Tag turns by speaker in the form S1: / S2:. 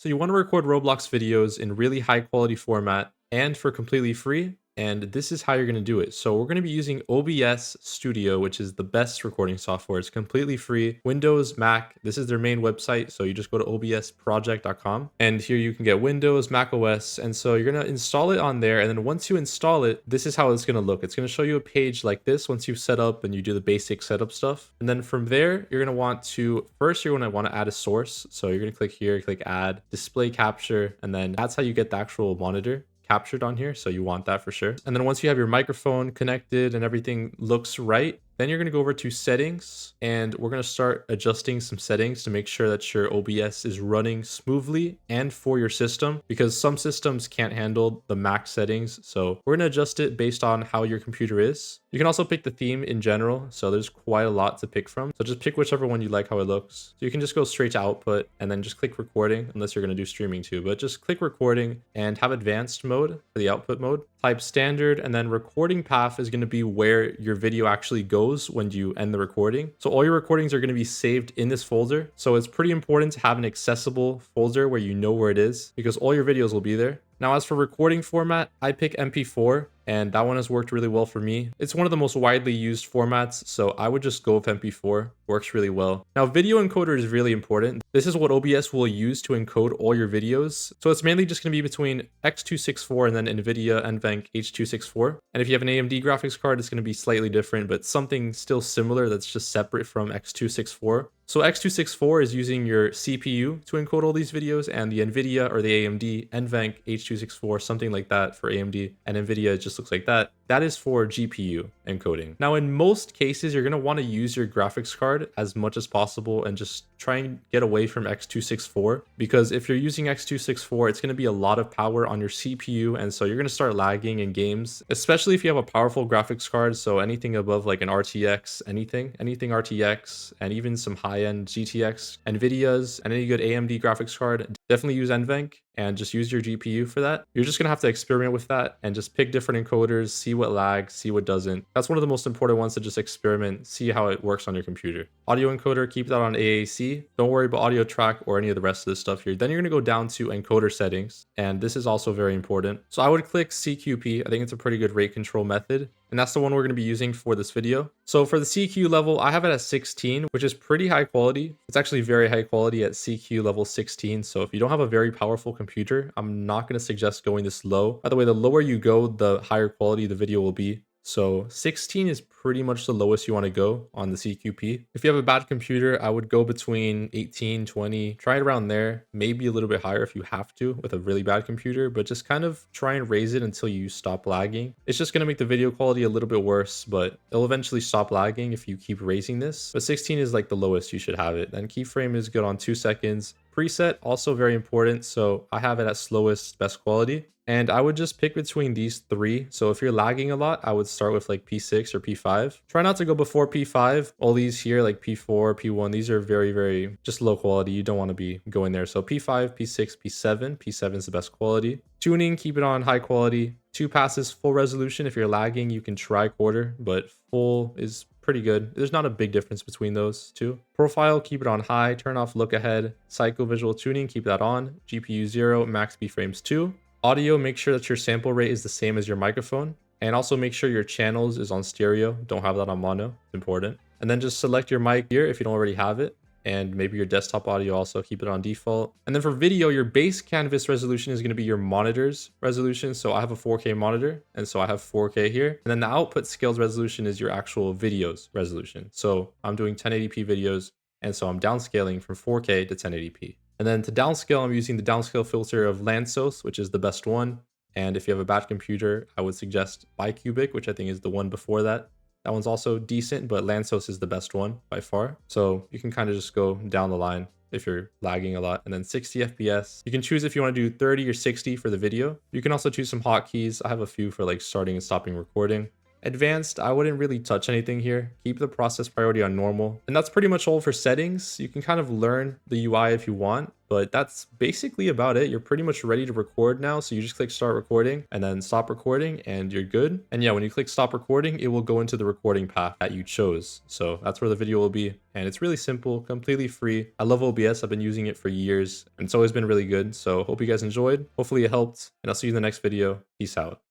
S1: So you want to record Roblox videos in really high quality format and for completely free. And this is how you're going to do it. So we're going to be using OBS Studio, which is the best recording software. It's completely free. Windows, Mac, this is their main website. So you just go to obsproject.com and here you can get Windows, Mac OS. And so you're going to install it on there. And then once you install it, this is how it's going to look. It's going to show you a page like this once you've set up and you do the basic setup stuff. And then from there, you're going to want to, first, you're going to want to add a source. So you're going to click here, click add, display capture, and then that's how you get the actual monitor captured on here. So you want that for sure. And then once you have your microphone connected and everything looks right, then you're going to go over to settings and we're going to start adjusting some settings to make sure that your OBS is running smoothly and for your system, because some systems can't handle the max settings. So we're going to adjust it based on how your computer is. You can also pick the theme in general. So there's quite a lot to pick from. So just pick whichever one you like how it looks. So you can just go straight to output and then just click recording, unless you're going to do streaming too, but just click recording and have advanced mode for the output mode. Type standard, and then recording path is going to be where your video actually goes when you end the recording. So all your recordings are going to be saved in this folder. So it's pretty important to have an accessible folder where you know where it is, because all your videos will be there. Now, as for recording format, I pick MP4, and that one has worked really well for me. It's one of the most widely used formats, so I would just go with MP4. Works really well. Now, video encoder is really important. This is what OBS will use to encode all your videos. So it's mainly just going to be between X264 and then NVIDIA NVENC H264. And if you have an AMD graphics card, it's going to be slightly different, but something still similar that's just separate from X264. So X264 is using your CPU to encode all these videos, and the NVIDIA or the AMD NVENC H264, something like that for AMD, and NVIDIA just looks like that. That is for GPU encoding. Now, in most cases, you're going to want to use your graphics card as much as possible and just try and get away from X264, because if you're using X264, it's going to be a lot of power on your CPU, and so you're going to start lagging in games, especially if you have a powerful graphics card. So anything above like an RTX, anything RTX, and even some high-end GTX, NVIDIA's, and any good AMD graphics card, definitely use NVENC and just use your GPU for that. You're just going to have to experiment with that and just pick different encoders, see what lags, see what doesn't. That's one of the most important ones, to just experiment, see how it works on your computer. Audio encoder, keep that on AAC. Don't worry about audio track or any of the rest of this stuff here. Then you're going to go down to encoder settings, and this is also very important. So I would click CQP. I think it's a pretty good rate control method, and that's the one we're going to be using for this video. So for the CQ level, I have it at 16, which is pretty high quality. It's actually very high quality at CQ level 16. So if you don't have a very powerful computer, I'm not going to suggest going this low. By the way, the lower you go, the higher quality the video will be. So 16 is pretty much the lowest you want to go on the CQP. If you have a bad computer, I would go between 18, 20, try it around there, maybe a little bit higher if you have to with a really bad computer, but just kind of try and raise it until you stop lagging. It's just going to make the video quality a little bit worse, but it'll eventually stop lagging if you keep raising this. But 16 is like the lowest you should have it. And keyframe is good on 2 seconds. Preset, also very important. So I have it at slowest, best quality. And I would just pick between these three. So if you're lagging a lot, I would start with like P6 or P5. Try not to go before P5. All these here, like P4, P1, these are very, very just low quality. You don't want to be going there. So P5, P6, P7. P7 is the best quality. Tuning, keep it on high quality. 2 passes, full resolution. If you're lagging, you can try quarter, but full is pretty good. There's not a big difference between those two. Profile, keep it on high. Turn off look ahead. Psycho visual tuning, keep that on. GPU 0, max B frames 2. Audio, make sure that your sample rate is the same as your microphone, and also make sure your channels is on stereo. Don't have that on mono. It's important. And then just select your mic here if you don't already have it, and maybe your desktop audio also, keep it on default. And then for video, your base canvas resolution is going to be your monitor's resolution. So I have a 4K monitor, and so I have 4K here. And then the output scales resolution is your actual video's resolution. So I'm doing 1080p videos, and so I'm downscaling from 4K to 1080p. And then to downscale, I'm using the downscale filter of Lansos, which is the best one. And if you have a bad computer, I would suggest Bicubic, which I think is the one before that. That one's also decent, but Lansos is the best one by far. So you can kind of just go down the line if you're lagging a lot. And then 60 FPS. You can choose if you want to do 30 or 60 for the video. You can also choose some hotkeys. I have a few for like starting and stopping recording. Advanced, I wouldn't really touch anything here. Keep the process priority on normal. And that's pretty much all for settings. You can kind of learn the UI if you want. But that's basically about it. You're pretty much ready to record now. So you just click start recording and then stop recording and you're good. And yeah, when you click stop recording, it will go into the recording path that you chose. So that's where the video will be. And it's really simple, completely free. I love OBS. I've been using it for years and it's always been really good. So hope you guys enjoyed. Hopefully it helped and I'll see you in the next video. Peace out.